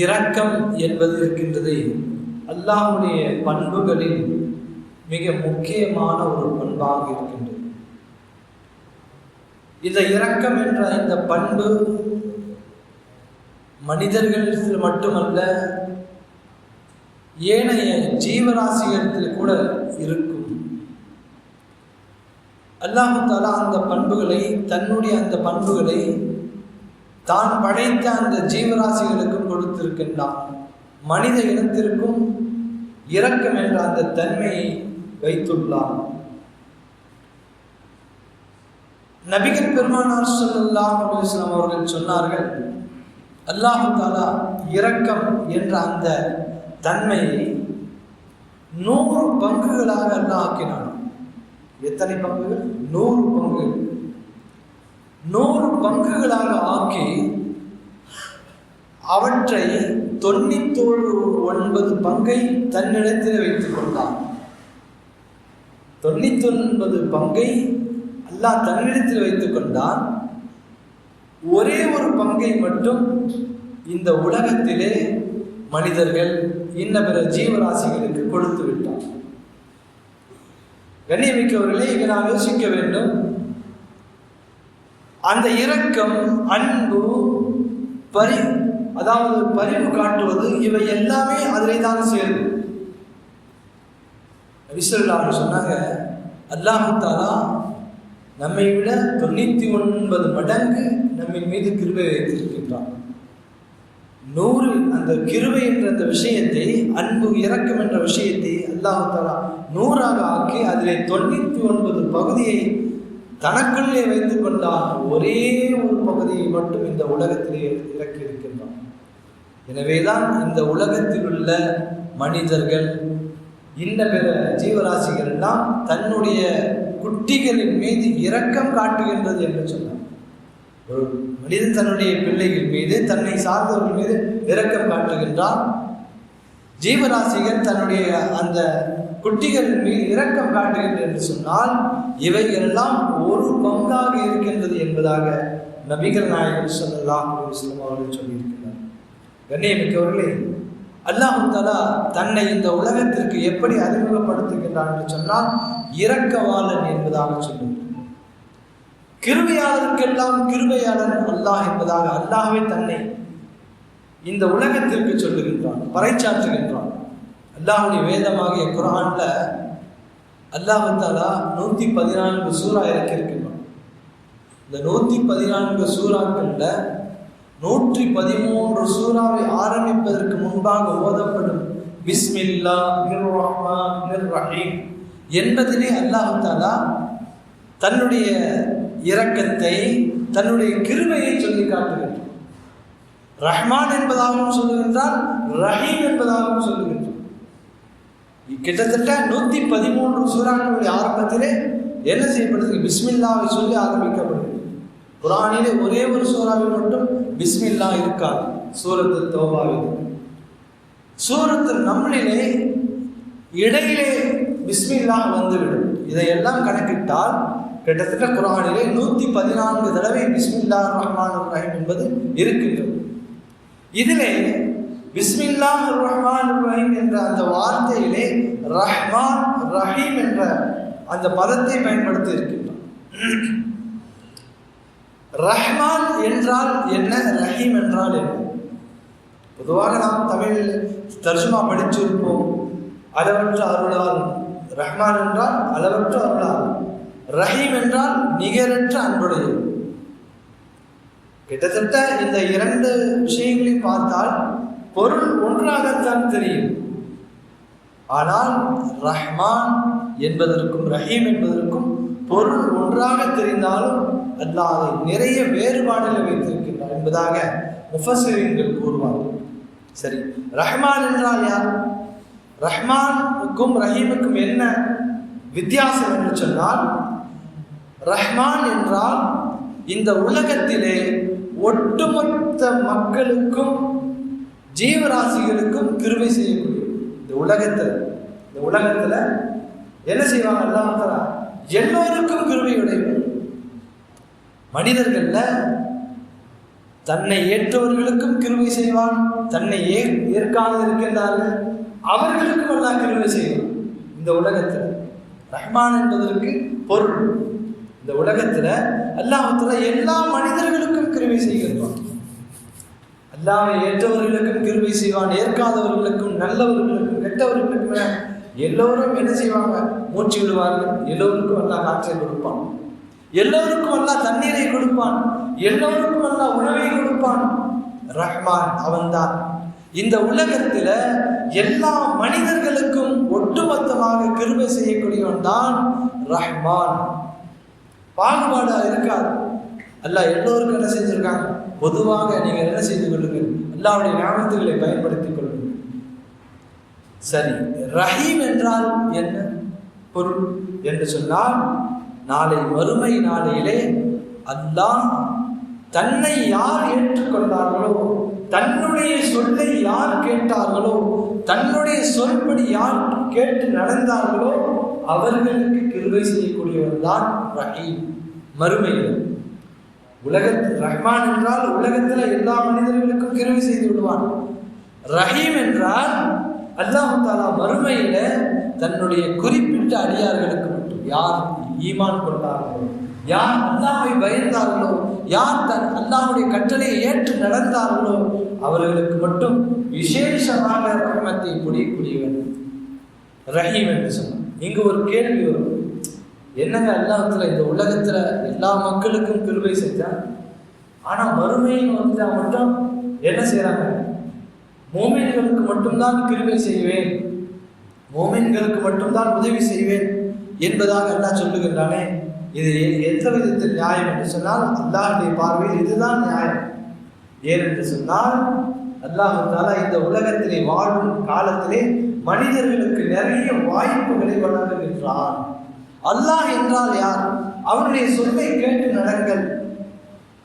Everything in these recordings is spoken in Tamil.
இரக்கம் என்பது இருக்கின்றது அல்லாஹ்வுடைய பண்புகளில் மிக முக்கியமான ஒரு பண்பாக இருக்கின்றது. இந்த இரக்கம் என்ற இந்த பண்பு மனிதர்களிடத்தில் மட்டுமல்ல, ஏனைய ஜீவராசிகளிடத்தில் கூட இருக்கும். அல்லாஹ் தஆலா அந்த பண்புகளை, தன்னுடைய அந்த பண்புகளை தான் படைத்த அந்த ஜீவராசிகளுக்கும் கொடுத்திருக்கின்றான். மனித இனத்திற்கும் இரக்கம் என்ற அந்த தன்மையை வைத்துள்ளான். நபிகள் பெருமானார் ஸல்லல்லாஹு அலைஹி வஸல்லம் அவர்கள் சொன்னார்கள், அல்லாஹ் தஆலா இரக்கம் என்ற அந்த தன்மையை 100 பங்குகளாக அல்லாஹ் ஆக்கினான். எத்தனை பங்குகள்? 100 பங்குகள். 100 பங்குகளாக ஆக்கி அவற்றை 99 பங்கை தன்னிடத்தில் வைத்துக் கொண்டான். 99 பங்கை அல்லாஹ் தன்னிடத்தில் வைத்துக் கொண்டான். ஒரே ஒரு பங்கை மட்டும் இந்த உலகத்திலே மனிதர்கள் இன்ன பிற ஜீவராசிகளுக்கு கொடுத்து விட்டான். கண்ணியமிக்கவர்களே, இங்கே நாம் யோசிக்க வேண்டும். அந்த இரக்கம், அன்பு, பரிவு காட்டுவது, இவை எல்லாமே அதிலே தான் சேரும். நபி ஸல்லல்லாஹு அலைஹி வஸல்லம் சொன்னாங்க, அல்லாஹ் தஆலா நம்மை விட 99 மடங்கு நம்மின் மீது கிருபை வைத்திருக்கின்றான். 100 அந்த கிருபை என்ற அந்த விஷயத்தை, அன்பு இரக்கம் என்ற விஷயத்தை அல்லாஹ் தஆலா 100ஆக ஆக்கி அதிலே 99 பகுதியை தனக்குள்ளே வைத்துக் கொண்டால் ஒரே ஒரு பகுதியை மட்டும் இந்த உலகத்திலே இறக்கி இருக்கின்றான். எனவேதான் இந்த உலகத்தில் உள்ள மனிதர்கள், இன்ன பிற ஜீவராசிகள் எல்லாம் தன்னுடைய குட்டிகளின் மீது இரக்கம் காட்டுகின்றது என்று சொன்னார். ஒரு மனிதன் தன்னுடைய பிள்ளைகள் மீது, தன்னை சார்ந்தவர்கள் மீது இரக்கம் காட்டுகின்றான். ஜீவராசிகள் தன்னுடைய அந்த குட்டிகளின் மீது இரக்கம் காட்டுகின்றது என்று சொன்னால் இவைகள் எல்லாம் ஒரு பங்காக இருக்கின்றது என்பதாக நபிகள் நாயகம் ஸல்லல்லாஹு அலைஹி வஸல்லம் அவர்கள் சொல்லியிருக்கிறார். கண்ணியமிக்கவர்களே, அல்லாஹ் தஆலா தன்னை இந்த உலகத்திற்கு எப்படி அறிமுகப்படுத்துகின்றான் என்று சொன்னால் இரக்கவாளன் என்பதாக சொல்லுகிறார். கிருபையாளருக்கெல்லாம் கிருபையாளன் அல்லாஹ் என்பதாக அல்லாஹ்வே தன்னை இந்த உலகத்திற்கு சொல்லுகின்றான், பறைச்சாற்றுகின்றான். அல்லாஹ்வுடைய வேதமாகிய குர்ஆன்ல அல்லாஹ் தஆலா 114 சூரா இறக்கியிருக்கின்றான். இந்த 114 சூறாக்கள்ல 113 சூறாவை ஆரம்பிப்பதற்கு முன்பாக ஓதப்படும் பிஸ்மில்லாஹிர் ரஹ்மானிர் ரஹீம் என்பதிலே அல்லாஹ் தஆலா தன்னுடைய இரக்கத்தை, தன்னுடைய கிருபையை சொல்லி காட்டுகின்றான். ரஹ்மான் என்பதாகவும் சொல்லுகின்றான், ரஹீம் என்பதாகவும் சொல்லுகின்றான். கிட்டத்தட்ட 113 சூறாக்களுடைய ஆரம்பத்திலே என்ன செய்யப்படுது? பிஸ்மில்லாவை சொல்லி ஆரம்பிக்கப்படுது. குர்ஆனிலே ஒரே ஒரு சூறாவில் மட்டும் பிஸ்மில்லா இருக்காது, சூரத்துல் தௌபாவில். சூரத்துல் நம்லிலே இடையிலே பிஸ்மில்லா வந்துவிடும். இதையெல்லாம் கணக்கிட்டால் கிட்டத்தட்ட குர்ஆனிலே 114 தடவை பிஸ்மில்லாஹிர் ரஹ்மானிர் ரஹீம் என்பது இருக்கின்றது. இதிலே பிஸ்மில்லாஹிர் ரஹ்மானிர் ரஹீம் என்ற அந்த வார்த்தையிலே ரஹ்மான் ரஹீம் என்ற அந்த பதத்தை பயன்படுத்தி இருக்கின்றான். ரஹ்மான் என்றால் என்ன, ரஹீம் என்றால் என்ன? பொதுவாக நாம் தமிழில் தர்ஜுமா படிச்சிருப்போம், அளவற்ற அருளால். ரஹ்மான் என்றால் அளவற்ற அருளால், ரஹீம் என்றால் நிகரற்ற அன்புடையது. கிட்டத்தட்ட இந்த 2 விஷயங்களையும் பார்த்தால் பொருள் ஒன்றாகத்தான் தெரியும். ஆனால் ரஹ்மான் என்பதற்கும் ரஹீம் என்பதற்கும் பொருள் ஒன்றாக தெரிந்தாலும் அல்லாஹ் அதை நிறைய வேறுபாடுகளை வைத்திருக்கின்றார் என்பதாக முஃபஸ்ஸிரீன்கள் கூறுவார்கள். சரி, ரஹ்மான் என்றால் யார்? ரஹ்மானுக்கும் ரஹீமுக்கும் என்ன வித்தியாசம் என்று சொன்னால், ரஹ்மான் என்றால் இந்த உலகத்திலே ஒட்டுமொத்த மக்களுக்கும் ஜீவராசிகளுக்கும் கிருபை செய்யக்கூடிய இந்த உலகத்துல என்ன செய்வாங்க? அல்லாஹ் தஆலா எல்லோருக்கும் கிருபை உடையவர். மனிதர்கள்ல தன்னை ஏற்றவர்களுக்கும் கிருபை செய்வான், தன்னை ஏற்காது இருக்கின்றார்கள் அவர்களுக்கும் எல்லாம் கிருபை செய்வான். இந்த உலகத்தில் ரஹ்மான் என்பதற்கு பொருள், இந்த உலகத்தில் அல்லாஹ் எல்லா மனிதர்களுக்கும் கிருபை செய்கிறான். அல்லாஹ்வை ஏற்றவர்களுக்கும் கிருபை செய்வான், ஏற்காதவர்களுக்கும் நல்லவர்களுக்கும் கெட்டவர்களுக்கும் எல்லோரும் என்ன செய்வாங்க? மூச்சு விடுவார்கள். எல்லோருக்கும் அல்லாஹ் காற்றை கொடுப்பான், எல்லோருக்கும் அல்லாஹ் தண்ணீரை கொடுப்பான், எல்லோருக்கும் அல்லாஹ் உணவை கொடுப்பான். ரஹ்மான் அவன்தான். இந்த உலகத்தில் எல்லா மனிதர்களுக்கும் ஒட்டுமொத்தமாக கிருபை செய்யக்கூடியவன் தான் ரஹ்மான். பாகுபாடு இருக்காது. அல்லாஹ் எல்லோருக்கும் என்ன செஞ்சிருக்காங்க? பொதுவாக நீங்கள் என்ன செய்து கொள்ளுங்கள், அல்லாஹ்வுடைய நியாமத்துகளை பயன்படுத்திக் கொள்ளுங்கள். சரி, ரஹீம் என்றால் என்ன பொருள் என்று சொன்னால், நாளை மறுமை நாளையிலே அல்லாஹ் தன்னை யார் ஏற்றுக்கொண்டார்களோ, தன்னுடைய சொல்லை யார் கேட்டார்களோ, தன்னுடைய சொல்படி யார் கேட்டு நடந்தார்களோ அவர்களுக்கு கிருபை செய்யக்கூடியவன் தான் ரஹீம். மறுமையில் உலகத்தில் ரஹ்மான் என்றால் உலகத்தில் எல்லா மனிதர்களுக்கும் கிருபை செய்து விடுவான். ரஹீம் என்றால் அல்லாஹ் தஆலா மறுமையில தன்னுடைய குறிப்பிட்ட அடியார்களுக்கு மட்டும், யார் ஈமான் கொண்டார்களோ, யார் அல்லாஹ்வை பயந்தார்களோ, யார் அல்லாஹ்வுடைய கட்டளையை ஏற்று நடந்தார்களோ அவர்களுக்கு மட்டும் விசேஷமாக ரஹ்மத்தை புரியக்கூடியவன் ரஹீம் என்று சொன்னான். இங்கு ஒரு கேள்வி வரும், என்னங்க அல்லாஹ்வுல இந்த உலகத்துல எல்லா மக்களுக்கும் கிருபை செஞ்சான், ஆனா மறுமையில் வந்து மட்டும் என்ன செய்யறாங்க? மோமின்களுக்கு மட்டும்தான் கிருபை செய்வேன், மோமின்களுக்கு மட்டும்தான் உதவி செய்வேன் என்பதாக அல்லாஹ் சொல்லுகின்றானே, இது எந்த விதத்தில் நியாயம் என்று சொன்னால் அல்லாஹ்வுடைய பார்வையில் இதுதான் நியாயம். ஏனென்று சொன்னால் அல்லாஹ் தஆலா இந்த உலகத்திலே வாழும் காலத்திலே மனிதர்களுக்கு நிறைய வாய்ப்புகளை வழங்குகின்றான். அல்லாஹ் என்றால் யார்? அவனுடைய சொல்லை கேட்டு நடங்கள்,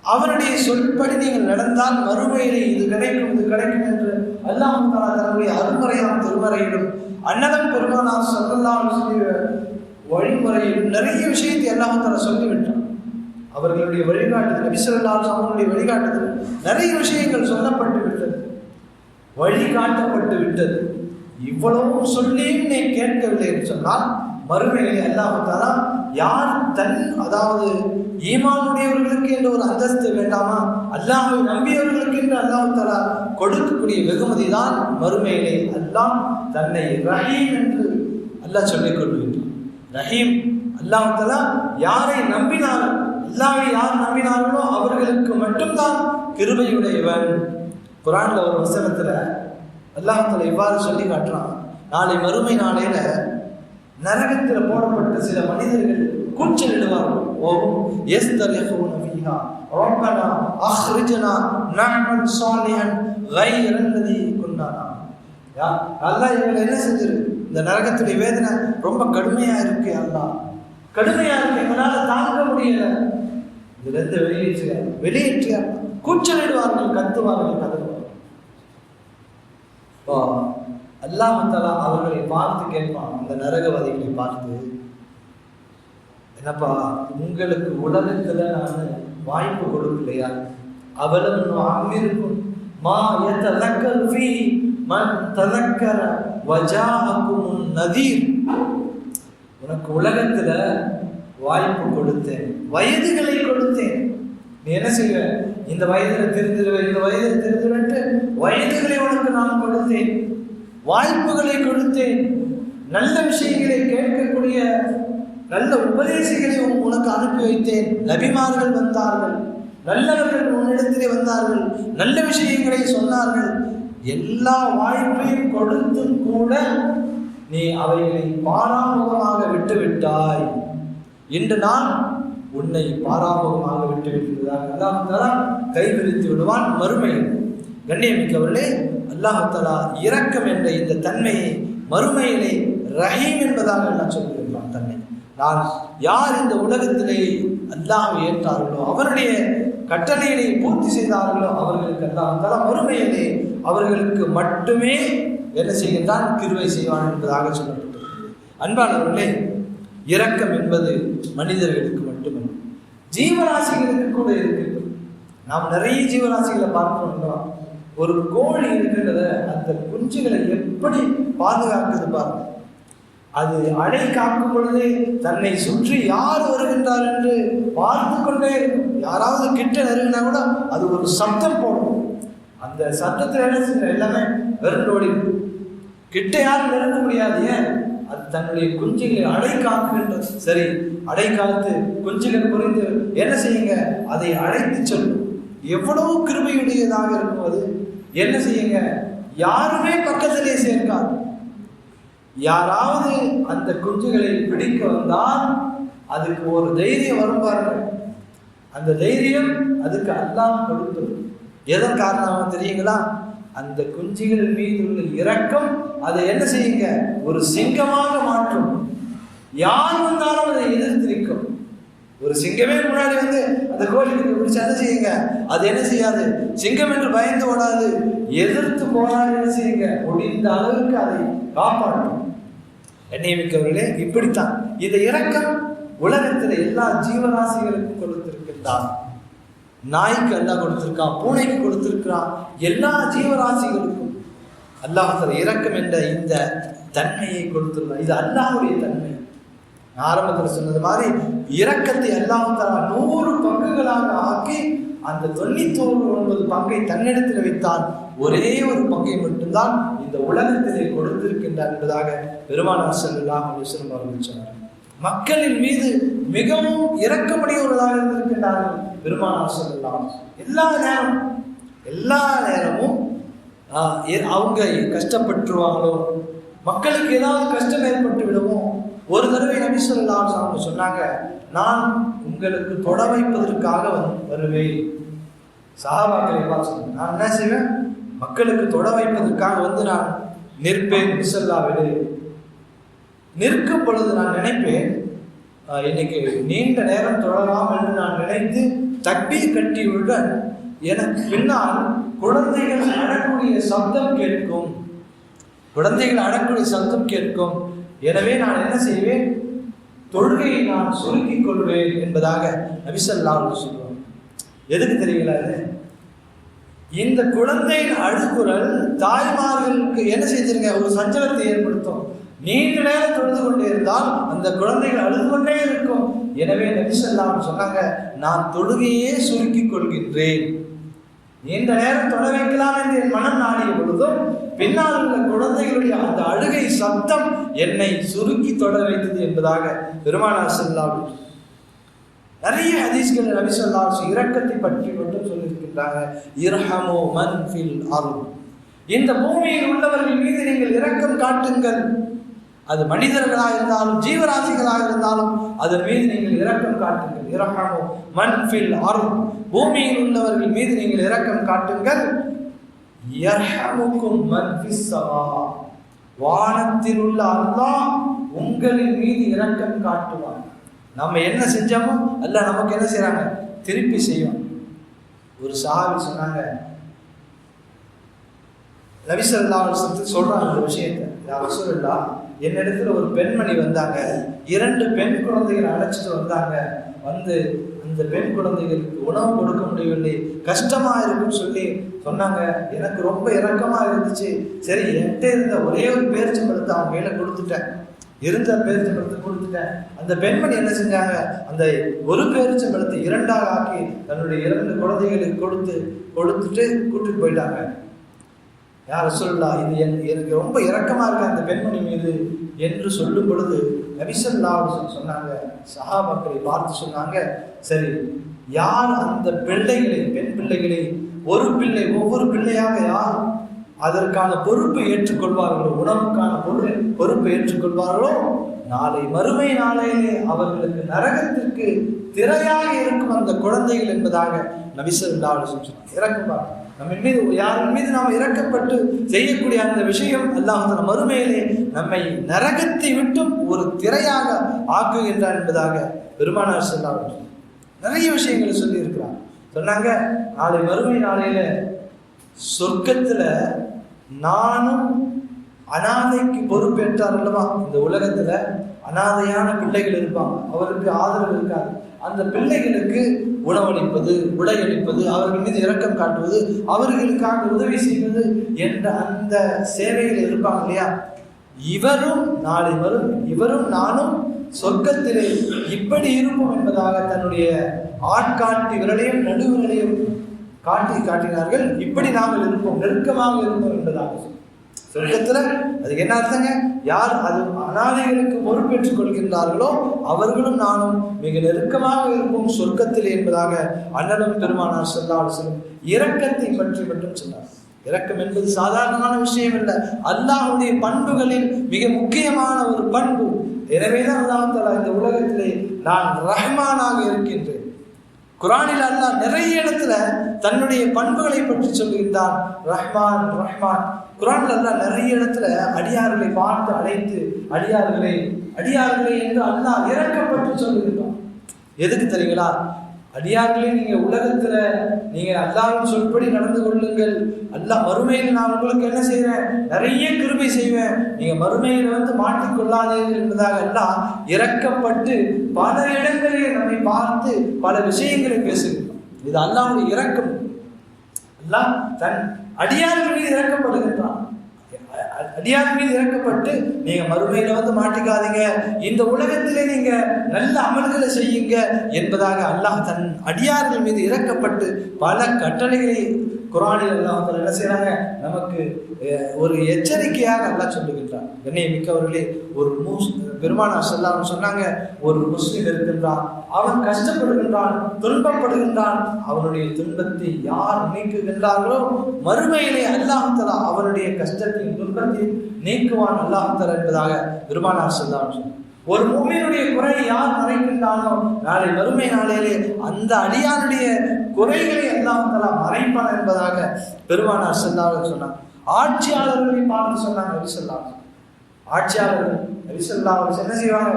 அவனுடைய சொல்படி நீங்கள் நடந்தால் மறுமையிலே இது கிடைக்கும் இது கிடைக்கும் என்று அல்லாஹ் தஆலா தன்னுடைய அருமறையாம் திருமறையிலும் அன்னதம் பெருமானார் ஸல்லல்லாஹு அலைஹி வஸல்லம் வழிமுறையிலும் நிறைய விஷயத்தை அல்லாஹ் தஆலா சொல்லிவிட்டான். அவர்களுடைய வழிகாட்டுதல், நபி ஸல்லல்லாஹு அலைஹி வஸல்லம் வழிகாட்டுதல் நிறைய விஷயங்கள் சொல்லப்பட்டு விட்டது, வழிகாட்டப்பட்டு விட்டது. இவ்வளவும் சொல்லியும் நீ கேட்கவில்லை என்று சொன்னால் மறுமையிலே அல்லாஹ் தஆலா யார் அதாவது ஈமானுடையவர்களுக்கு என்ற ஒரு அந்தஸ்து வேண்டாமா, அல்லாஹ்வை நம்பியவர்களுக்கு என்று அல்லாஹ் தஆலா கொடுக்கக்கூடிய வெகுமதி தான் மறுமையிலே அல்லாஹ் தன்னை ரஹீம் என்று அல்லாஹ் சொல்லிக் கொள்கின்றான். ரஹீம் அல்லாஹ் தஆலா யாரை நம்பினார், அல்லாஹ்வை யார் நம்பினார்களோ அவர்களுக்கு மட்டும்தான் கிருபையுடையவன். குர்ஆன்ல ஒரு வசனத்துல அல்லாஹ் தஆலா இவ்வாறு சொல்லி காட்டுறான், நாளை மறுமை நாளையில நரகத்தில் போடப்பட்ட சில மனிதர்கள் கூச்சலிடுவார்கள். ஓஹும் யஸ்தரிஹூன ஃபீஹா ரப்பனா அக்ரிஜ்னா நஅமல் ஸாலிஹன் கைரல்லதி குன்னா. அல்லாஹ் இவங்க என்ன செஞ்சிரு, இந்த நரகத்துடைய வேதனை ரொம்ப கடுமையா இருக்கு, அல்லாஹ் கடுமையா இருக்கு, எங்களால தாங்க முடியல, இதுல இருந்து வெளியேற்றியா கூச்சலிடுவார்கள், கத்துவார்கள், கதறுவார்கள். அல்லாஹ் தஆலா அவர்களை பார்த்து கேட்பான், அந்த நரகவாதிகளை பார்த்து, என்னப்பா உங்களுக்கு உலகத்துல நான் வாய்ப்பு கொடுக்கலையா? அவலம் அமிர்க்கும் மா யதலக்கர் ஃபீ மன் தலக்கர வஜாஅக்கும் நதீர். உனக்கு உலகத்துல வாய்ப்பு கொடுத்தேன், வயதுகளை கொடுத்தேன், நீ என்ன செய்வ? இந்த வயதுல திருந்துருவ, இந்த வயதுல திருந்துருவன்ட்டு வயதுகளை உனக்கு நான் கொடுத்தேன், வாய்ப்புகளை கொடுத்தேன், நல்ல விஷயங்களை கேட்கக்கூடிய நல்ல உபதேசிகளை உனக்கு அனுப்பி வைத்தேன். நபிமார்கள் வந்தார்கள், நல்லவர்கள் உன்னிடத்திலே வந்தார்கள், நல்ல விஷயங்களை சொன்னார்கள். எல்லா வாய்ப்பையும் கொடுத்தும் கூட நீ அவைகளை பாராமுகமாக விட்டுவிட்டாய். இன்று நான் உன்னை பாராமுகமாக விட்டுவிட்டதாக அல்லாஹ் தஆலா கைவிரித்து விடுவான் மறுமையில். கண்ணியமிக்கவர்களே, அல்லாஹ் தஆலா இரக்கம் என்ற இந்த தன்மையை மறுமையிலே ரஹீம் என்பதாக எல்லாம் சொல்லியிருக்கிறான். தன்னை நான் யார் இந்த உலகத்திலே அல்லாஹ்வை ஏற்றார்களோ, அவருடைய கட்டளைகளை பூர்த்தி செய்தார்களோ அவர்களுக்கு அல்லாஹ் தஆலா மறுமையிலே அவர்களுக்கு மட்டுமே என்ன செய்கின்றான்? கிருபை செய்வான் என்பதாக சொல்லப்பட்டிருக்கிறது. அன்பானவர்களே, இரக்கம் என்பது மனிதர்களுக்கு மட்டுமல்ல, ஜீவராசிகளுக்கு கூட இருக்கிறது. நாம் நிறைய ஜீவராசிகளை பார்க்கிறோம். ஒரு கோழி இருக்கின்றத அந்த குஞ்சுகளை எப்படி பாதுகாக்குது பாருங்க. அது அடை காக்கும் பொழுதே தன்னை சுற்றி யார் வருகின்றார் என்று பார்த்து கொண்டே இருக்கும். யாராவது கிட்ட நெருங்கினா கூட அது ஒரு சத்தம் போடும். அந்த சத்தத்தில் என்ன செய்ய எல்லாமே வெறுண்டோடி கிட்ட யாரும் நெருங்க முடியாது. ஏன்? அது தன்னுடைய குஞ்சுகளை அடை காக்குகின்றது. சரி, அடை காத்து குஞ்சுகள் புரிந்து என்ன செய்யுங்க, அதை அழைத்து செல்லும். எவ்வளவு கிருபையுடையதாக இருக்கும். அது என்ன செய்யுங்க, யாருமே பக்கத்திலே சேர்க்காது. யாராவது அந்த குஞ்சுகளை பிடிக்க வந்தால் அதுக்கு ஒரு தைரியம் வரும் பாருங்க. அந்த தைரியம் அதுக்கு அல்லாஹ் கொடுத்தது. எதன் காரணமாக தெரியுங்களா? அந்த குஞ்சுகள் மீது உள்ள இரக்கம் அதை என்ன செய்யுங்க, ஒரு சிங்கமாக மாற்றும். யார் வந்தாலும் அதை எதிர்த்து நிற்கும். ஒரு சிங்கமே முன்னாடி வந்து அந்த கோழிக்கு பிடிச்சி என்ன செய்யுங்க, அது என்ன செய்யாது, சிங்கம் என்று பயந்து ஓடாது, எதிர்த்து போனால் என்ன செய்யுங்க, முடிந்த அளவுக்கு அதை காப்பாற்றும். எண்ணியமிக்கவர்களே, இப்படித்தான் இந்த இரக்கம் உலகத்தில் எல்லா ஜீவராசிகளுக்கும் கொடுத்திருக்கின்றான். நாய்க்கு அல்லாஹ் கொடுத்திருக்கான், பூனைக்கு கொடுத்திருக்கிறான். எல்லா ஜீவராசிகளுக்கும் அல்லாஹ் இரக்கம் என்ற இந்த தன்மையை கொடுத்திருந்தான். இது அல்லாஹ்வுடைய தன்மை. ஆரம்பத்தில் சொன்னது மாதிரி இரக்கத்தை அல்லாஹ் 100 பங்குகளாக ஆக்கி அந்த 99 பங்கை தன்னிடத்தில் வைத்தான். ஒரே ஒரு பங்கை மட்டும்தான் இந்த உலகத்திலே கொடுத்திருக்கின்றார் என்பதாக பெருமானார் ஸல்லல்லாஹு அலைஹி வஸல்லம் அவர்கள் சொன்னார். மக்களின் மீது மிகவும் இரக்கமுடையவர்களாக இருந்திருக்கின்றார்கள் பெருமானார் ஸல்லல்லாஹு. எல்லா நேரமும் அவங்க கஷ்டப்பட்டுருவாங்களோ, மக்களுக்கு ஏதாவது கஷ்டம் ஏற்பட்டு விடுவோம். ஒரு தடவை நபி ஸல்லல்லாஹு அலைஹி வஸல்லம் சொன்னாங்க, நான் உங்களுக்கு தொட வைப்பதற்காக வருவேன். சஹாபாக்களை பார்த்து நான் என்ன செய்வேன், மக்களுக்கு தொட வைப்பதற்காக வந்து நான் நிற்பேன். முஸல்லாவிலே நிற்கும் பொழுது நான் நினைப்பேன், இன்னைக்கு நீண்ட நேரம் தொழலாம் என்று நான் நினைத்து தக்பீர் கட்டியவுடன் எனக்கு பின்னால் குழந்தைகள் அழக்கூடிய சப்தம் கேட்கும். குழந்தைகள் அழக்கூடிய சப்தம் கேட்கும். எனவே நான் என்ன செய்வேன், தொழுகையை நான் சுருக்கிக் கொள்வேன் என்பதாக நபி ஸல்லல்லாஹு அலைஹி வஸல்லம் சொல்லுவாங்க. எதுக்கு தெரியுங்களா? இந்த குழந்தையின் அழுகுரல் தாய்மார்களுக்கு என்ன செய்திருங்க, ஒரு சஞ்சலத்தை ஏற்படுத்தும். நீண்ட நேரம் தொழுது கொண்டே இருந்தால் அந்த குழந்தைகள் அழுது கொண்டே இருக்கும். எனவே நபி ஸல்லல்லாஹு அலைஹி வஸல்லம் சொன்னாங்க, நான் தொழுகையே சுருக்கிக் கொள்கின்றேன். நீண்ட நேரம் தொட வைக்கலாம் என்று என் மனம் நாடிய பொழுதும் பின்னால் உள்ள குழந்தைகளுடைய அந்த அழுகை சத்தம் என்னை சுருக்கி தொட வைத்தது என்பதாக பெருமானார் ஸல்லல்லாஹு அலைஹி வஸல்லம் நிறைய ஹதீஸ்கள் நபி ஸல்லல்லாஹு அலைஹி வஸல்லம் இரக்கத்தை பற்றி மட்டும் சொல்லியிருக்கின்றாங்க. இர்ஹமு மன் ஃபில் அர்த், இந்த பூமியில் உள்ளவர்கள் மீது நீங்கள் இரக்கம் காட்டுங்கள். அது மனிதர்களாக இருந்தாலும் ஜீவராசிகளாக இருந்தாலும் அதன் மீது நீங்கள் இரக்கம் காட்டுங்கள். இர்ஹமு மன் ஃபில் அர்த், பூமியில் உள்ளவர்கள் மீது நீங்கள் இரக்கம் காட்டுங்கள். யர்ஹமுக்கும் மன் ஃபிஸ் ஸமா, வானத்தில் உள்ள அல்லாஹ் உங்களின் மீது இரக்கம் காட்டுவான். நம்ம என்ன செஞ்சோமோ அல்லாஹ் நமக்கு என்ன செய்றாங்க, திருப்பி செய்வோம். ஒரு சஹாபி சொன்னாங்க, நபி ஸல்லல்லாஹு அலைஹி வஸல்லம் சொல்றாங்க இந்த விஷயத்தை, யா ரசூலுல்லாஹ், என்னிடத்துல ஒரு பெண்மணி வந்தாங்க, 2 பெண் குழந்தைகளை அழைச்சிட்டு வந்தாங்க. வந்து அந்த பெண் குழந்தைகளுக்கு உணவு கொடுக்க முடியவில்லை, கஷ்டமா இருக்குன்னு சொல்லி சொன்னாங்க. எனக்கு ரொம்ப இரக்கமா இருந்துச்சு. சரி, என்கிட்ட இருந்த ஒரே ஒரு பேரிச்சம்பழத்தை அவங்க கையில கொடுத்துட்டேன். இருந்த பேரிச்சம்பழத்தை கொடுத்துட்டேன். அந்த பெண்மணி என்ன செஞ்சாங்க, அந்த ஒரு பேரிச்சம்பழத்தை 2ஆக ஆக்கி தன்னுடைய 2 குழந்தைகளுக்கு கொடுத்துட்டு கூட்டிட்டு போயிட்டாங்க. யா ரசூலுல்லாஹ், இது எனக்கு ரொம்ப இரக்கமா இருக்கு அந்த பெண்மணி மீது என்று சொல்லும் பொழுது நபி ஸல்லல்லாஹு அலைஹி வஸல்லம் சொன்னாங்க, சஹாபாக்களை பார்த்து சொன்னாங்க, சரி, யார் அந்த பிள்ளைகளை, பெண் பிள்ளைகளை, ஒரு பிள்ளை ஒவ்வொரு பிள்ளையாக யார் அதற்கான பொறுப்பை ஏற்றுக்கொள்வார்களோ, உணவுக்கான பொறுப்பை ஏற்றுக்கொள்வார்களோ, நாளை மறுமை நாளையிலே அவர்களுக்கு நரகத்திற்கு திரையாக இருக்கும் அந்த குழந்தைகள் என்பதாக நபி ஸல்லல்லாஹு அலைஹி வஸல்லம் சொன்னாங்க. இரக்கமாக நம்ம மீது, யாரின் மீது நாம் இரக்கப்பட்டு செய்யக்கூடிய அந்த விஷயம் அல்லாஹ் மறுமையிலே நம்மை நரகத்தை விட்டும் ஒரு திரையாக ஆக்குகின்றார் என்பதாக பெருமானார் ஸல்லல்லாஹு அலைஹி வஸல்லம் நிறைய விஷயங்களை சொல்லி இருக்கிறார். சொன்னாங்க, நாளை மறுமை நாளையில சொர்க்கத்துல நானும் அனாதைக்கு பொறுப்பேற்றார் அல்லவா, இந்த உலகத்துல அனாதையான பிள்ளைகள் இருப்பாங்க, அவருக்கு ஆதரவு இருக்காது. அந்த பிள்ளைகளுக்கு உணவளிப்பது, உடையளிப்பது, அவர்கள் மீது இரக்கம் காட்டுவது, அவர்களுக்காக உதவி செய்வது என்ற அந்த சேவையில் இருப்பாங்க இல்லையா? இவரும் நாளை வரும், இவரும் நானும் சொர்க்கத்திலே இப்படி இருப்போம் என்பதாக தன்னுடைய ஆட்காட்டி விரலையும் நடுவிரலையும் காட்டினார்கள். இப்படி நாங்கள் இருப்போம், நெருக்கமாக இருப்போம் என்பதாக. சொர்க்கத்துல அதுக்கு என்ன அர்த்தங்க? யார் அது அனாதைகளுக்கு பொறுப்பேற்றுக் கொள்கின்றார்களோ அவர்களும் நானும் மிக நெருக்கமாக இருப்போம் சொர்க்கத்தில் என்பதாக அண்ணனும் பெருமானார் ஸல்லல்லாஹு அலைஹி வஸல்லம் இரக்கத்தை பற்றி மட்டும் சொன்னார். இரக்கம் என்பது சாதாரணமான விஷயம் இல்லை, அல்லாஹ்வுடைய பண்புகளில் மிக முக்கியமான ஒரு பண்பு. எனவேதான் அல்லாஹ் தஆலா இந்த உலகத்திலே நான் ரஹ்மானாக இருக்கின்றேன். குர்ஆனில் அல்லாஹ் நிறைய இடத்துல தன்னுடைய பண்புகளை பற்றி சொல்லுகின்றான். ரஹ்மான் ரஹ்மான். குர்ஆனில் அல்லாஹ் நிறைய இடத்துல அடியார்களை பார்த்து அழைத்து அடியார்களே என்று அல்லாஹ் இரக்கப்பட்டு சொல்லுகின்றான். எதுக்கு தெரியுங்களா? அடியார்களே, நீங்க உலகத்துல நீங்க அல்லாஹ்வின் சொல்படி நடந்து கொள்ளுங்கள். அல்லாஹ் மறுமையில் நான் உங்களுக்கு என்ன செய்வேன்? நிறைய கிருபை செய்வேன். நீங்க மறுமையில் மாட்டிக்கொள்ளாதீர்கள் என்பதாக அல்லாஹ் இரக்கப்பட்டு பல இடங்களில் நம்மை பார்த்து பல விஷயங்களை பேசுகின்றோம். இது அல்லாஹ்வுடைய இரக்கம். அல்லாஹ் தன் அடியார்கள் மீது இறக்கப்படுகின்றான். அடியார் மீது இறக்கப்பட்டு நீங்க மறுமையில மாட்டிக்காதீங்க, இந்த உலகத்திலே நீங்க நல்ல அமல்களை செய்யுங்க என்பதாக அல்லாஹ் தன் அடியார்கள் மீது இறக்கப்பட்டு பல கட்டளைகளை குர்ஆனில் அல்லாஹ் என்ன செய்யறாங்க? நமக்கு ஒரு எச்சரிக்கையாக அல்லாஹ் சொல்லுகின்றான். கண்ணியம் மிக்கவர்களே, ஒரு பெருமானார் ஸல்லல்லாஹு அலைஹி சொன்னாங்க, ஒரு முஸ்லிம் இருக்கின்றான், அவன் கஷ்டப்படுகின்றான், துன்பப்படுகின்றான். அவனுடைய துன்பத்தை யார் நீக்குகின்றார்களோ மறுமையிலே அல்லாஹ் தஆலா அவனுடைய கஷ்டத்தையும் துன்பத்தையும் நீக்குவான் அல்லாஹ் தஆலா என்பதாக பெருமானார் ஸல்லல்லாஹு அலைஹி சொன்னார். ஒரு முஃமினுடைய குறையை யார் மறைக்கின்றானோ நாளை மறுமை நாளிலே அந்த அடியானுடைய குறைகளை அல்லாஹ் தஆலா மறைப்பான் என்பதாக பெருமானார் ஸல்லல்லாஹு அலைஹி சொன்னார். ஆட்சியாளர்களை பார்த்து சொன்னாங்க நபி ஸல்லல்லாஹு அலைஹி வஸல்லம். ஆட்சியாளர்கள் நபி ஸல்லல்லாஹு அலைஹி வஸல்லம் என்ன செய்வாங்க?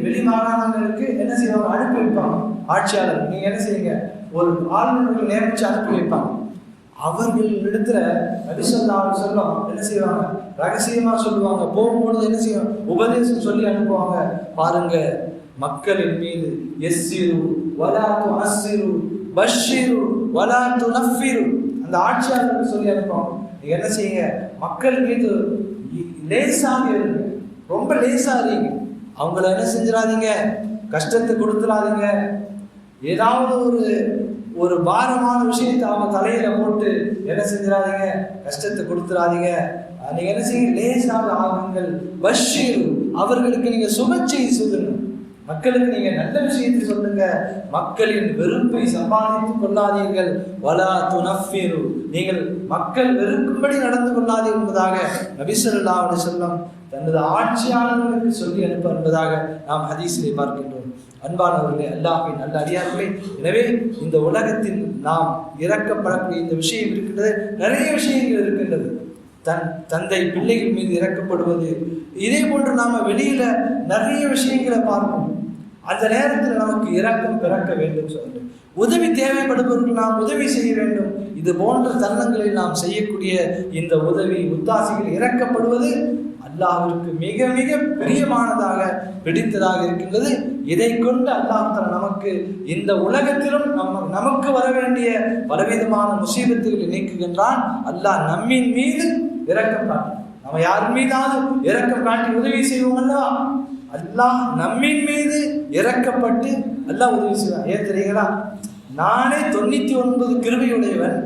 வெளி மாகாணங்களுக்கு என்ன செய்வாங்க? அனுப்பி வைப்பாங்க. ஆட்சியாளர் நீங்க என்ன செய்யுங்க? ஒரு ஆளுநர்கள் நியமிச்சு அனுப்பி வைப்பாங்க. அவர்களிடத்துல நபி ஸல்லல்லாஹு அலைஹி வஸல்லம் என்ன செய்வாங்க? ரகசியமா சொல்லுவாங்க. போகும்போது என்ன செய்வாங்க? உபதேசம் சொல்லி அனுப்புவாங்க. பாருங்க, மக்களின் மீது யஸ்ஸிரு வலா துஅஸ்ஸிரு பஷ்ஷிரு வலா துனஃபிரு, அந்த ஆட்சியாளருக்கு சொல்லி அனுப்புவாங்க. நீங்க என்ன செய்யுங்க? மக்கள் மீது லேசாக இருங்க, ரொம்ப லேசா இருங்க. அவங்கள என்ன செஞ்சிடாதீங்க? கஷ்டத்தை கொடுத்துடாதீங்க. ஏதாவது ஒரு பாரமான விஷயத்தை அவங்க தலையில போட்டு என்ன செஞ்சிடாதீங்க? கஷ்டத்தை கொடுத்துடாதீங்க. நீங்க என்ன செய்யுங்க? லேசாக ஆகுங்கள். பஷ்ஷிரு, அவர்களுக்கு நீங்க சுபச்செய்தி சொல்லுங்க. மக்களுக்கு நீங்க நல்ல விஷயத்தை சொல்லுங்க. மக்களின் வெறுப்பை சம்பாதித்துக் கொள்ளாதீர்கள். வலா துனஃபிரு, நீங்கள் மக்கள் வெறுக்கும்படி நடந்து கொள்ளாதீர்கள் என்பதாக நபி ஸல்லல்லாஹு அலைஹி வஸல்லம் தனது ஆட்சியாளர்களுக்கு சொல்லி அனுப்ப என்பதாக நாம் ஹதீஸிலே பார்க்கின்றோம். அன்பானவர்களே, அல்லாஹ்வின் நல்ல அடியார்களே, எனவே இந்த உலகத்தில் நாம் இறக்கப்படக்கூடிய இந்த விஷயம் இருக்கின்றது. நிறைய விஷயங்கள் இருக்கின்றது. தந்தை பிள்ளைகள் மீது இறக்கப்படுவது, இதே போன்று நாம வெளியில நிறைய விஷயங்களை பார்ப்போம். அந்த நேரத்தில் நமக்கு இரக்கம் பிறக்க வேண்டும் சொல்லிட்டு உதவி தேவைப்படுபவர்கள் நாம் உதவி செய்ய வேண்டும். இது போன்ற தருணங்களில் நாம் செய்யக்கூடிய இந்த உதவி உத்தாசிகள் இறக்கப்படுவது அல்லாஹ்விற்கு மிக மிக பிரியமானதாக பிடித்ததாக இருக்கின்றது. இதை கொண்டு அல்லாஹ் நமக்கு இந்த உலகத்திலும் நமக்கு வர வேண்டிய பலவிதமான முசீபத்துகளை நீக்குகின்றான். அல்லாஹ் நம்மின் மீது இரக்கம் காட்டும். நம்ம யார் மீதாவது இரக்கம் காட்டி உதவி செய்வோம் அல்லவா? அல்லாஹ் நம்மின் மீது இரக்கப்பட்டு அல்லாஹ் உதவி செய்வான். ஏன் தெரியுங்களா? நானே 99 கிருபையுடையவன்.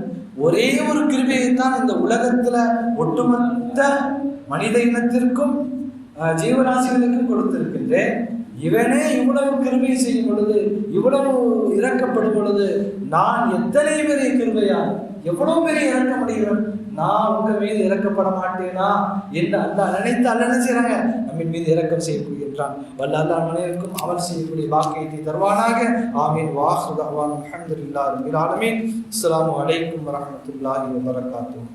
ஒரே ஒரு கிருபையைத்தான் இந்த உலகத்துல ஒட்டுமொத்த மனித இனத்திற்கும் ஜீவராசிகளுக்கும் கொடுத்திருக்கின்றேன். இவனே இவ்வளவு கிருபை செய்யும் பொழுது, இவ்வளவு இறக்கப்படும் பொழுது, நான் எத்தனை பெரிய கிருபையா, எவ்வளவு பெரிய இறக்க முடியும், நான் உங்க மீது இறக்கப்பட மாட்டேனா என்று அல்லாஹ் நினைத்து அல்லாஹ் என்ன செய்யறாங்க? நம்மின் மீது இறக்கம் செய்யப்படுகின்றான். வல்ல அல்லாஹ் மனிதருக்கும் அமல் செய்யக்கூடிய பாக்கியத்தை தருவானாக. ஆமீன். வாஹிரு தஅவானா அல்ஹம்துலில்லாஹி ரப்பில் ஆலமீன். அஸ்ஸலாமு அலைக்கும் வரஹ்மத்துல்லாஹி வபரகாத்துஹு.